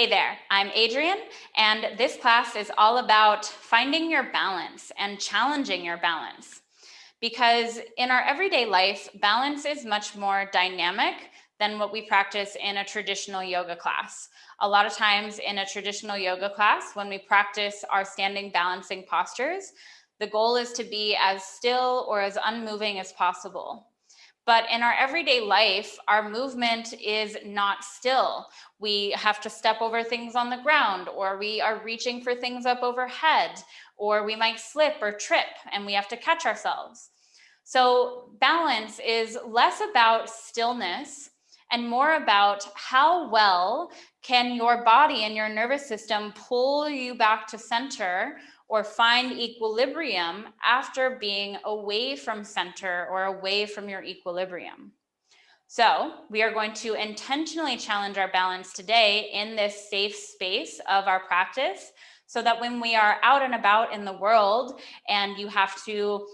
Hey there, I'm Adrienne, and this class is all about finding your balance and challenging your balance. Because in our everyday life, balance is much more dynamic than what we practice in a traditional yoga class. A lot of times in a traditional yoga class, when we practice our standing balancing postures, the goal is to be as still or as unmoving as possible. But in our everyday life, our movement is not still. We have to step over things on the ground, or we are reaching for things up overhead, or we might slip or trip and we have to catch ourselves. So balance is less about stillness and more about how well can your body and your nervous system pull you back to center or find equilibrium after being away from center or away from your equilibrium. So we are going to intentionally challenge our balance today in this safe space of our practice, so that when we are out and about in the world and you have to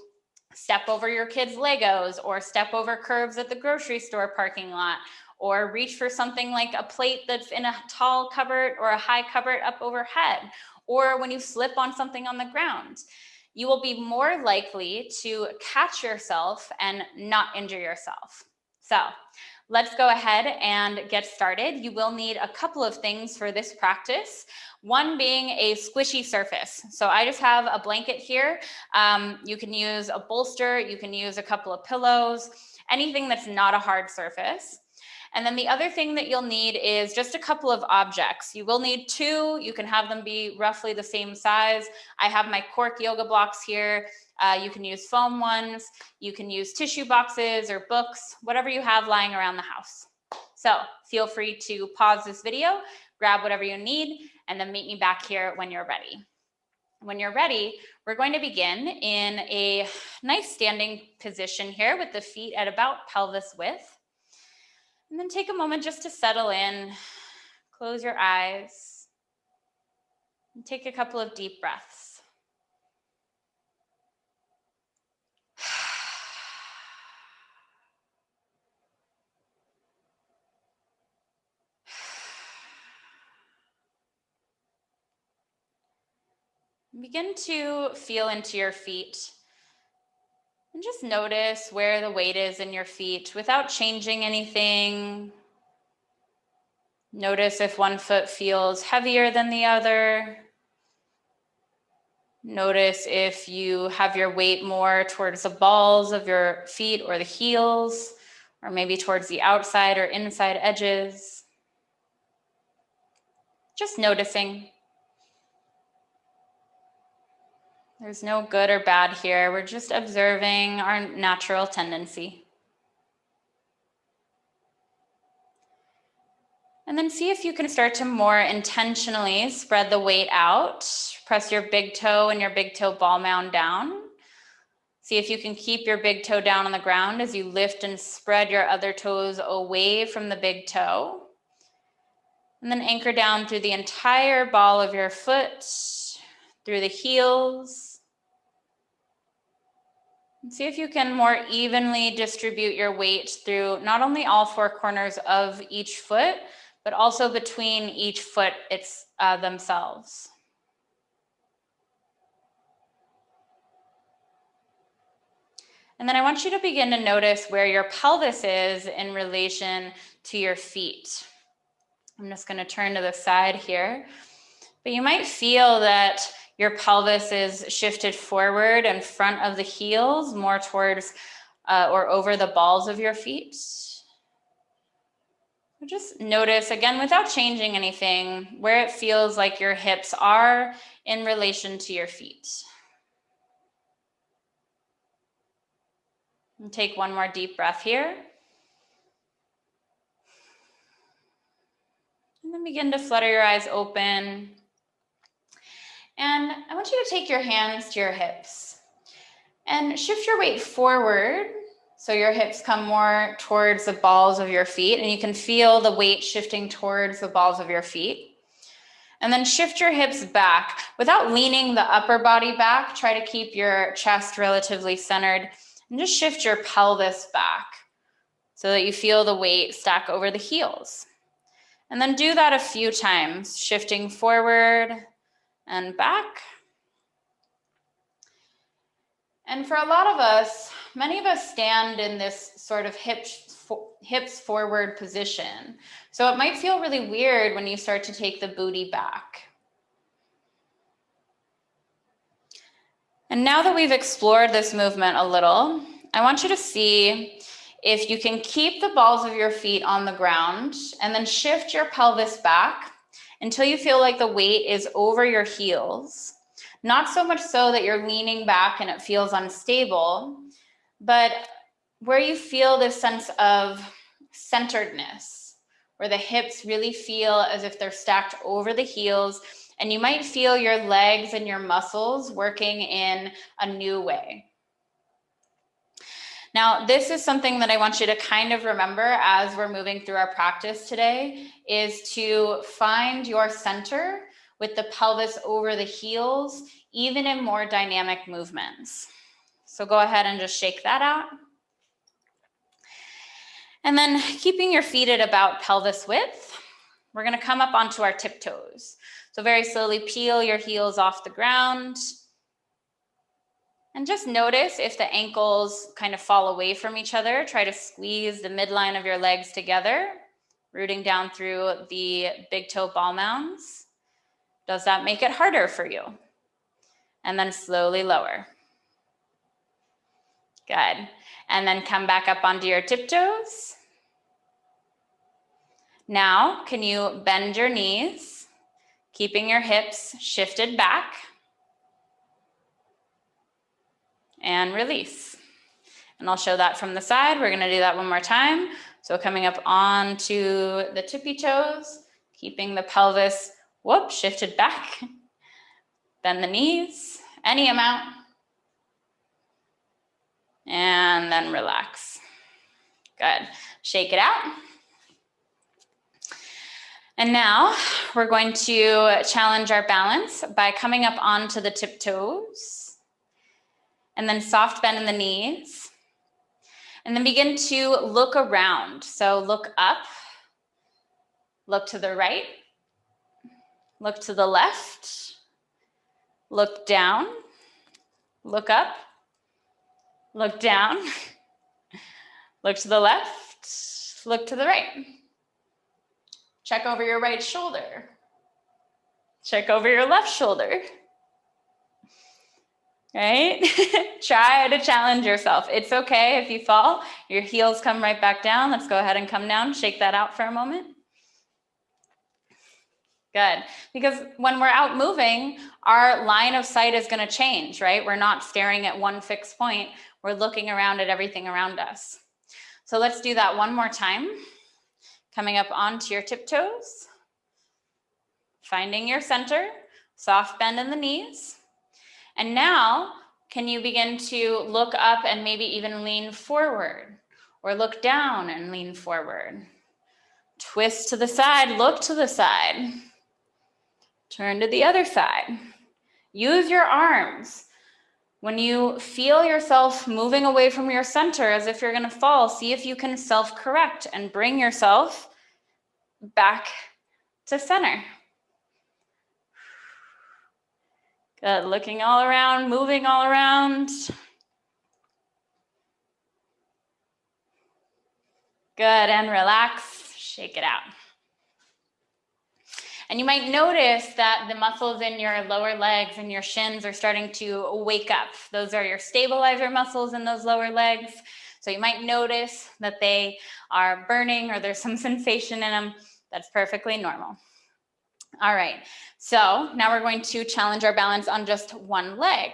step over your kids' Legos or step over curbs at the grocery store parking lot, or reach for something like a plate that's in a tall cupboard or a high cupboard up overhead, or when you slip on something on the ground, you will be more likely to catch yourself and not injure yourself. So let's go ahead and get started. You will need a couple of things for this practice. One being a squishy surface. So I just have a blanket here. You can use a bolster, you can use a couple of pillows, anything that's not a hard surface. And then the other thing that you'll need is just a couple of objects. You will need two. You can have them be roughly the same size. I have my cork yoga blocks here. You can use foam ones. You can use tissue boxes or books, whatever you have lying around the house. So feel free to pause this video, grab whatever you need, and then meet me back here when you're ready. When you're ready, we're going to begin in a nice standing position here with the feet at about pelvis width. And then take a moment just to settle in, close your eyes, and take a couple of deep breaths. Begin to feel into your feet and just notice where the weight is in your feet without changing anything. Notice if one foot feels heavier than the other. Notice if you have your weight more towards the balls of your feet or the heels, or maybe towards the outside or inside edges. Just noticing. There's no good or bad here. We're just observing our natural tendency. And then see if you can start to more intentionally spread the weight out. Press your big toe and your big toe ball mound down. See if you can keep your big toe down on the ground as you lift and spread your other toes away from the big toe. And then anchor down through the entire ball of your foot, through the heels. And see if you can more evenly distribute your weight through not only all four corners of each foot, but also between each foot themselves. And then I want you to begin to notice where your pelvis is in relation to your feet. I'm just going to turn to the side here. But you might feel that your pelvis is shifted forward in front of the heels, more towards or over the balls of your feet. Just notice, again, without changing anything, where it feels like your hips are in relation to your feet. And take one more deep breath here. And then begin to flutter your eyes open. And I want you to take your hands to your hips and shift your weight forward so your hips come more towards the balls of your feet, and you can feel the weight shifting towards the balls of your feet. And then shift your hips back without leaning the upper body back. Try to keep your chest relatively centered and just shift your pelvis back so that you feel the weight stack over the heels. And then do that a few times, shifting forward and back. And for a lot of us, many of us stand in this sort of hips forward position. So it might feel really weird when you start to take the booty back. And now that we've explored this movement a little, I want you to see if you can keep the balls of your feet on the ground and then shift your pelvis back until you feel like the weight is over your heels. Not so much so that you're leaning back and it feels unstable, but where you feel this sense of centeredness, where the hips really feel as if they're stacked over the heels, and you might feel your legs and your muscles working in a new way. Now, this is something that I want you to kind of remember as we're moving through our practice today, is to find your center with the pelvis over the heels, even in more dynamic movements. So go ahead and just shake that out. And then keeping your feet at about pelvis width, we're gonna come up onto our tiptoes. So very slowly peel your heels off the ground. And just notice if the ankles kind of fall away from each other. Try to squeeze the midline of your legs together, rooting down through the big toe ball mounds. Does that make it harder for you? And then slowly lower. Good. And then come back up onto your tiptoes. Now, can you bend your knees, keeping your hips shifted back? And release. And I'll show that from the side. We're gonna do that one more time. So coming up onto the tippy toes, keeping the pelvis, shifted back. Bend the knees, any amount. And then relax. Good. Shake it out. And now we're going to challenge our balance by coming up onto the tiptoes and then soft bend in the knees. And then begin to look around. So look up, look to the right, look to the left, look down, look up, look down, look to the left, look to the right. Check over your right shoulder. Check over your left shoulder. Right? Try to challenge yourself. It's okay if you fall. Your heels come right back down. Let's go ahead and come down. Shake that out for a moment. Good. Because when we're out moving, our line of sight is going to change, right? We're not staring at one fixed point. We're looking around at everything around us. So let's do that one more time. Coming up onto your tiptoes. Finding your center. Soft bend in the knees. And now, can you begin to look up and maybe even lean forward, or look down and lean forward? Twist to the side, look to the side. Turn to the other side. Use your arms. When you feel yourself moving away from your center as if you're going to fall, see if you can self-correct and bring yourself back to center. Good. Looking all around, moving all around. Good. And relax. Shake it out. And you might notice that the muscles in your lower legs and your shins are starting to wake up. Those are your stabilizer muscles in those lower legs. So you might notice that they are burning or there's some sensation in them. That's perfectly normal. All right, so now we're going to challenge our balance on just one leg.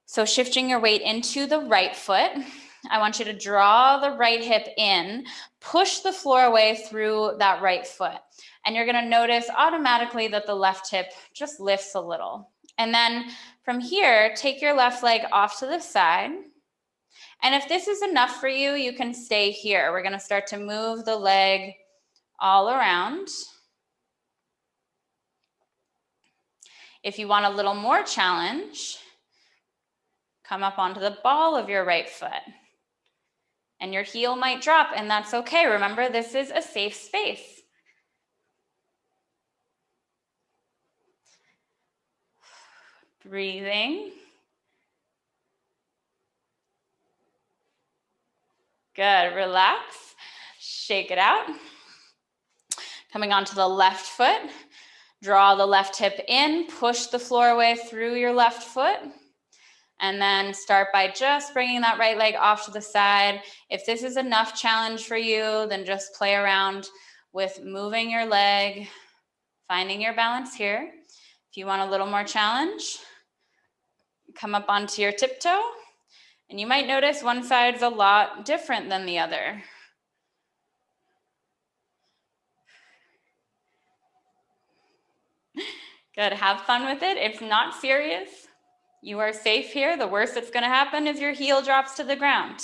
So shifting your weight into the right foot, I want you to draw the right hip in, push the floor away through that right foot. And you're gonna notice automatically that the left hip just lifts a little. And then from here, take your left leg off to the side. And if this is enough for you, you can stay here. We're gonna start to move the leg all around. If you want a little more challenge, come up onto the ball of your right foot. And your heel might drop, and that's okay. Remember, this is a safe space. Breathing. Good, relax, shake it out. Coming onto the left foot, draw the left hip in, push the floor away through your left foot, and then start by just bringing that right leg off to the side. If this is enough challenge for you, then just play around with moving your leg, finding your balance here. If you want a little more challenge, come up onto your tiptoe, and you might notice one side's a lot different than the other. Good, have fun with it. It's not serious. You are safe here. The worst that's gonna happen is your heel drops to the ground.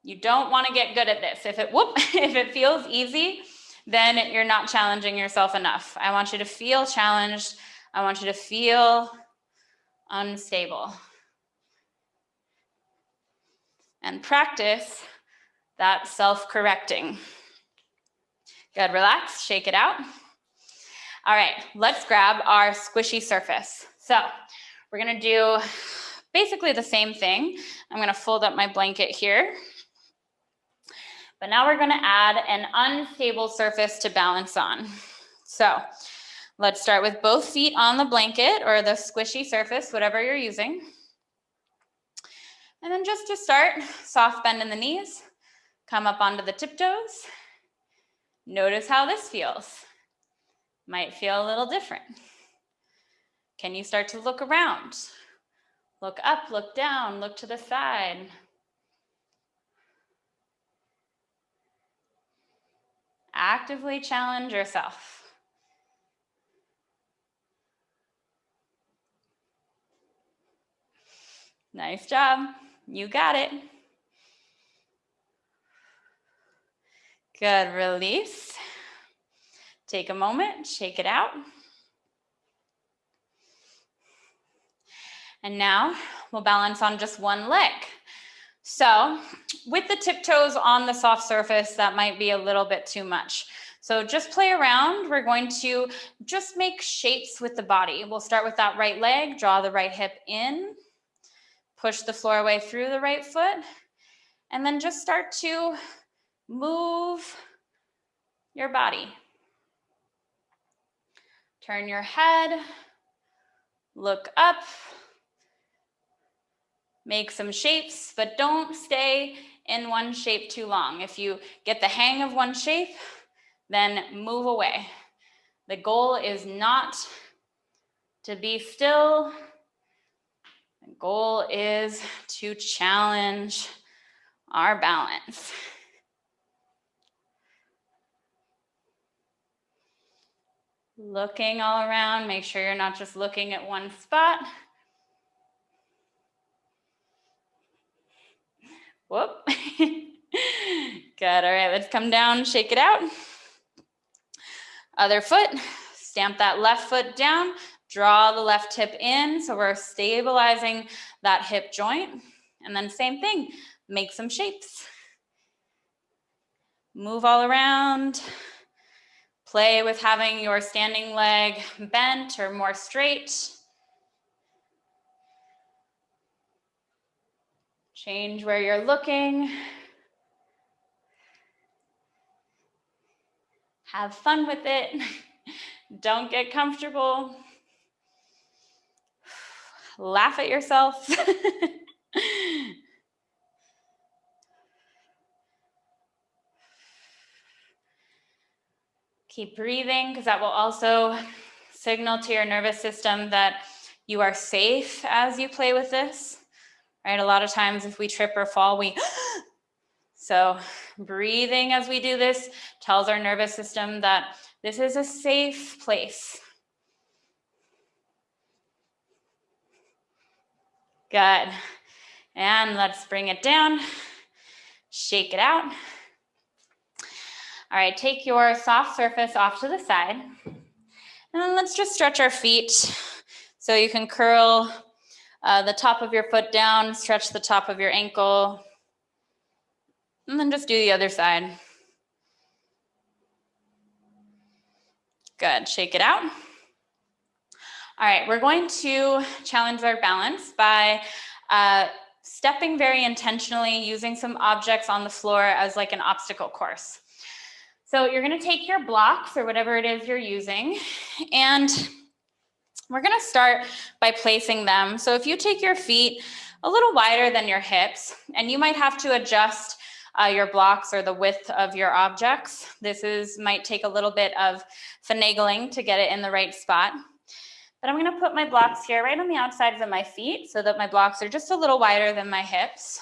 You don't wanna get good at this. If it feels easy, then you're not challenging yourself enough. I want you to feel challenged. I want you to feel unstable. And practice that self-correcting. Good, relax, shake it out. All right, let's grab our squishy surface. So we're gonna do basically the same thing. I'm gonna fold up my blanket here. But now we're gonna add an unstable surface to balance on. So let's start with both feet on the blanket or the squishy surface, whatever you're using. And then just to start, soft bend in the knees, come up onto the tiptoes. Notice how this feels. Might feel a little different. Can you start to look around? Look up, look down, look to the side. Actively challenge yourself. Nice job. You got it. Good, release. Take a moment, shake it out. And now we'll balance on just one leg. So with the tiptoes on the soft surface, that might be a little bit too much. So just play around. We're going to just make shapes with the body. We'll start with that right leg, draw the right hip in, push the floor away through the right foot, and then just start to move your body. Turn your head, look up, make some shapes, but don't stay in one shape too long. If you get the hang of one shape, then move away. The goal is not to be still. The goal is to challenge our balance. Looking all around, make sure you're not just looking at one spot. Whoop. Good, all right, let's come down, shake it out. Other foot, stamp that left foot down, draw the left hip in, so we're stabilizing that hip joint. And then same thing, make some shapes. Move all around. Play with having your standing leg bent or more straight. Change where you're looking. Have fun with it. Don't get comfortable. Laugh at yourself. Keep breathing, because that will also signal to your nervous system that you are safe as you play with this, right? A lot of times if we trip or fall, so breathing as we do this tells our nervous system that this is a safe place. Good. And let's bring it down. Shake it out. All right, take your soft surface off to the side. And then let's just stretch our feet. So you can curl the top of your foot down, stretch the top of your ankle, and then just do the other side. Good, shake it out. All right, we're going to challenge our balance by stepping very intentionally, using some objects on the floor as like an obstacle course. So you're going to take your blocks or whatever it is you're using, and we're going to start by placing them. So if you take your feet a little wider than your hips, and you might have to adjust your blocks or the width of your objects. Might take a little bit of finagling to get it in the right spot. But I'm going to put my blocks here right on the outsides of my feet so that my blocks are just a little wider than my hips.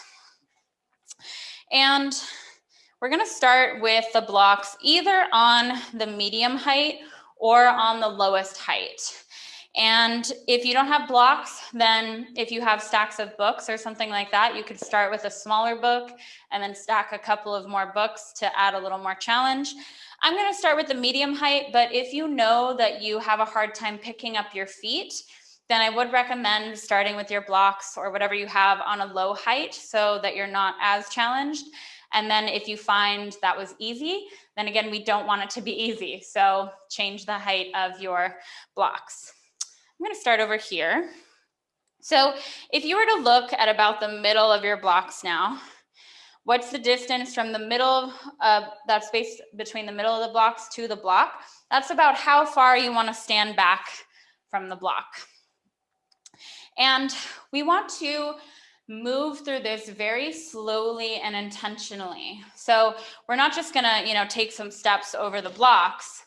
And we're going to start with the blocks either on the medium height or on the lowest height. And if you don't have blocks, then if you have stacks of books or something like that, you could start with a smaller book and then stack a couple of more books to add a little more challenge. I'm going to start with the medium height, but if you know that you have a hard time picking up your feet, then I would recommend starting with your blocks or whatever you have on a low height so that you're not as challenged. And then if you find that was easy, then again, we don't want it to be easy. So change the height of your blocks. I'm going to start over here. So if you were to look at about the middle of your blocks now, what's the distance from the middle of that space between the middle of the blocks to the block? That's about how far you want to stand back from the block. And we want to move through this very slowly and intentionally. So we're not just going to, take some steps over the blocks.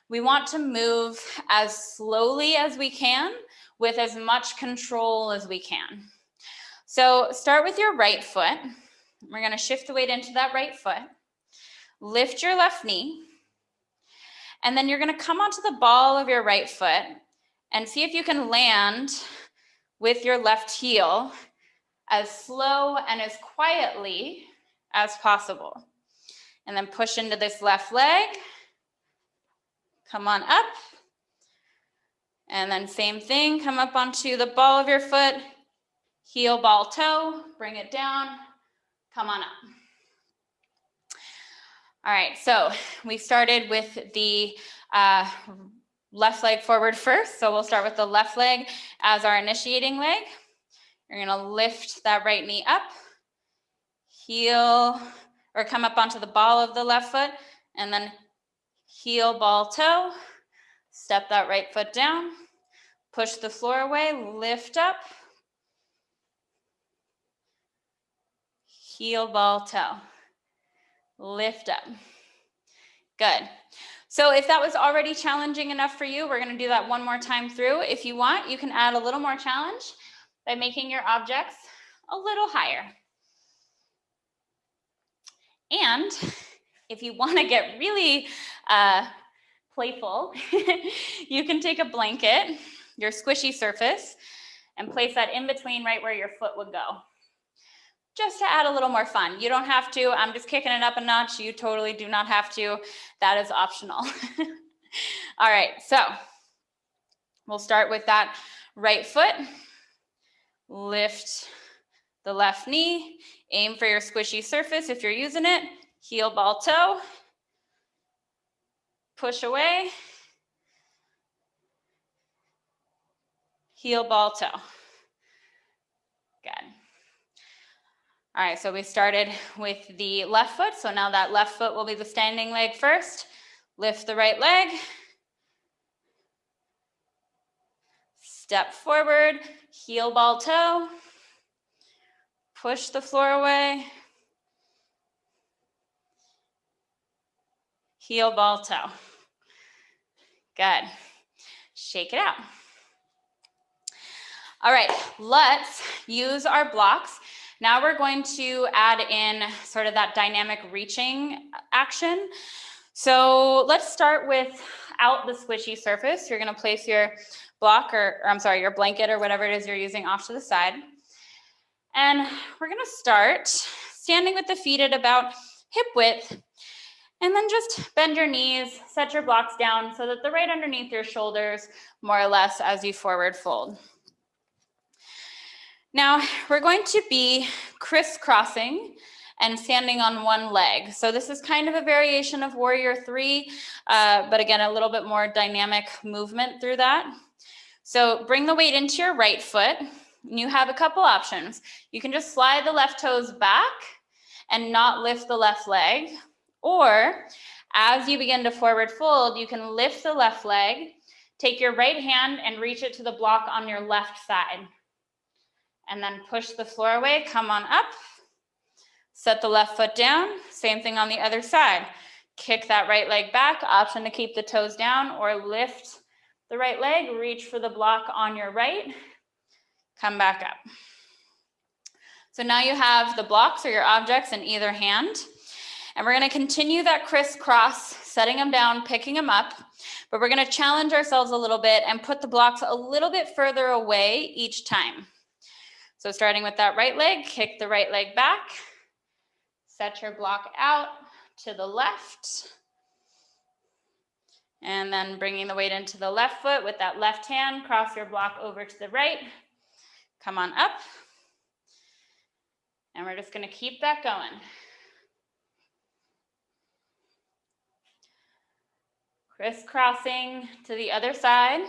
We want to move as slowly as we can with as much control as we can. So start with your right foot. We're going to shift the weight into that right foot. Lift your left knee. And then you're going to come onto the ball of your right foot and see if you can land with your left heel as slow and as quietly as possible. And then push into this left leg. Come on up. And then same thing, come up onto the ball of your foot, heel, ball, toe, bring it down, come on up. All right, so we started with the left leg forward first. So we'll start with the left leg as our initiating leg. You're gonna lift that right knee up, heel, or come up onto the ball of the left foot, and then heel, ball, toe. Step that right foot down, push the floor away, lift up, heel, ball, toe, lift up. Good. So if that was already challenging enough for you, we're going to do that one more time through. If you want, you can add a little more challenge by making your objects a little higher. And if you want to get really playful, you can take a blanket, your squishy surface, and place that in between right where your foot would go. Just to add a little more fun. You don't have to. I'm just kicking it up a notch. You totally do not have to. That is optional. All right, so we'll start with that right foot. Lift the left knee. Aim for your squishy surface if you're using it. Heel, ball, toe. Push away. Heel, ball, toe. Good. All right, so we started with the left foot. So now that left foot will be the standing leg first. Lift the right leg. Step forward, heel, ball, toe. Push the floor away. Heel, ball, toe. Good. Shake it out. All right, let's use our blocks. Now we're going to add in sort of that dynamic reaching action. So let's start without the squishy surface. You're going to place your block your blanket or whatever it is you're using off to the side. And we're going to start standing with the feet at about hip width. And then just bend your knees, set your blocks down so that they're right underneath your shoulders, more or less, as you forward fold. Now, we're going to be crisscrossing and standing on one leg. So this is kind of a variation of Warrior 3, but again, a little bit more dynamic movement through that. So bring the weight into your right foot. You have a couple options. You can just slide the left toes back and not lift the left leg. Or as you begin to forward fold, you can lift the left leg, take your right hand and reach it to the block on your left side. And then push the floor away, come on up. Set the left foot down, same thing on the other side. Kick that right leg back, option to keep the toes down or lift the right leg, reach for the block on your right, come back up. So now you have the blocks or your objects in either hand. And we're gonna continue that crisscross, setting them down, picking them up, but we're gonna challenge ourselves a little bit and put the blocks a little bit further away each time. So starting with that right leg, kick the right leg back, set your block out to the left, and then bringing the weight into the left foot with that left hand, cross your block over to the right, come on up, and we're just gonna keep that going. Crisscrossing to the other side.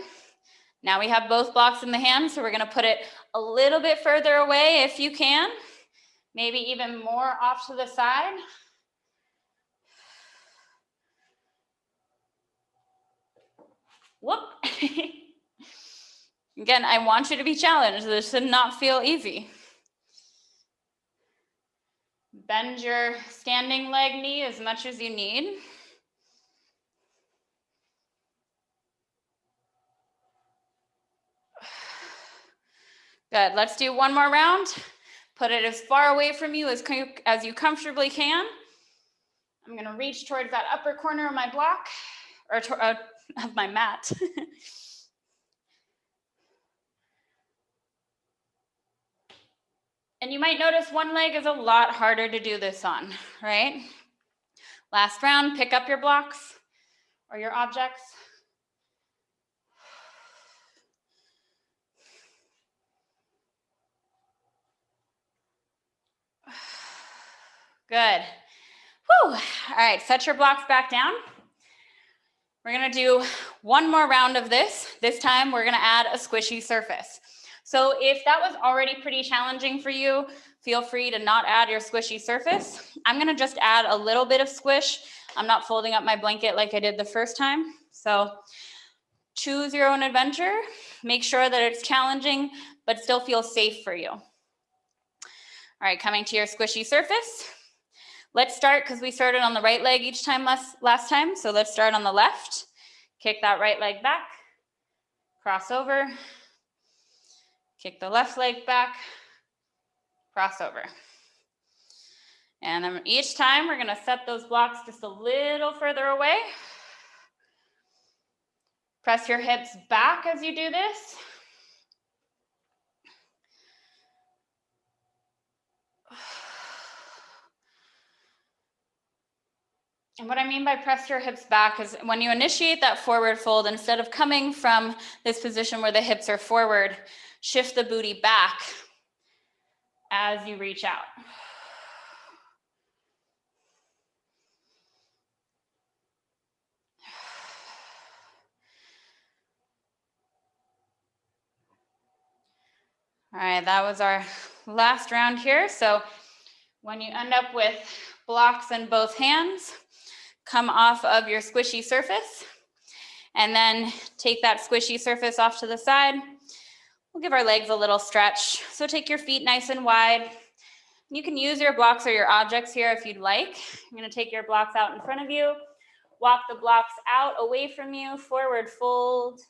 Now we have both blocks in the hand, so we're gonna put it a little bit further away if you can, maybe even more off to the side. Whoop. Again, I want you to be challenged. This should not feel easy. Bend your standing leg knee as much as you need. Good, let's do one more round. Put it as far away from you as you comfortably can. I'm gonna reach towards that upper corner of my block, or of my mat. And you might notice one leg is a lot harder to do this on, right? Last round, pick up your blocks or your objects. Good. Whew. All right, set your blocks back down. We're gonna do one more round of this. This time we're gonna add a squishy surface. So if that was already pretty challenging for you, feel free to not add your squishy surface. I'm gonna just add a little bit of squish. I'm not folding up my blanket like I did the first time. So choose your own adventure. Make sure that it's challenging, but still feel safe for you. All right, coming to your squishy surface. Let's start, because we started on the right leg each time last time, so let's start on the left. Kick that right leg back, cross over, kick the left leg back, cross over. And then each time we're gonna set those blocks just a little further away. Press your hips back as you do this. And what I mean by press your hips back is when you initiate that forward fold, instead of coming from this position where the hips are forward, shift the booty back as you reach out. All right, that was our last round here. So when you end up with blocks in both hands, come off of your squishy surface and then take that squishy surface off to the side. We'll give our legs a little stretch. So take your feet nice and wide. You can use your blocks or your objects here if you'd like. I'm gonna take your blocks out in front of you, walk the blocks out away from you, forward fold.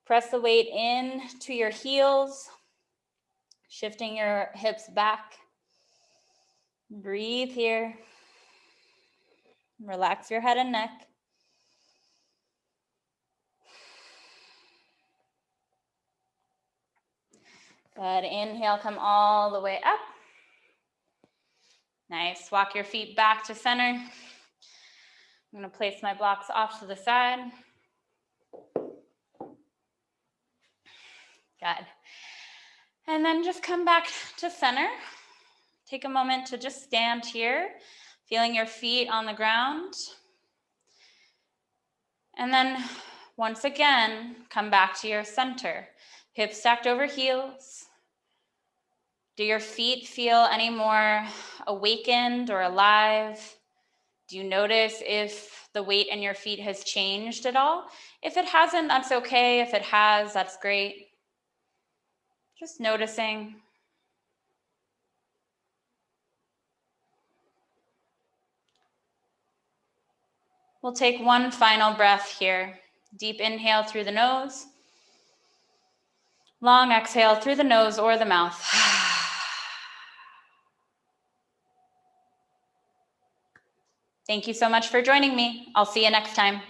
Press the weight in to your heels, shifting your hips back. Breathe here. Relax your head and neck. Good, inhale, come all the way up. Nice, walk your feet back to center. I'm gonna place my blocks off to the side. Good. And then just come back to center. Take a moment to just stand here, feeling your feet on the ground. And then Once again, come back to your center. Hips stacked over heels. Do your feet feel any more awakened or alive? Do you notice if the weight in your feet has changed at all? If it hasn't, that's okay. If it has, that's great. Just noticing. We'll take one final breath here. Deep inhale through the nose. Long exhale through the nose or the mouth. Thank you so much for joining me. I'll see you next time.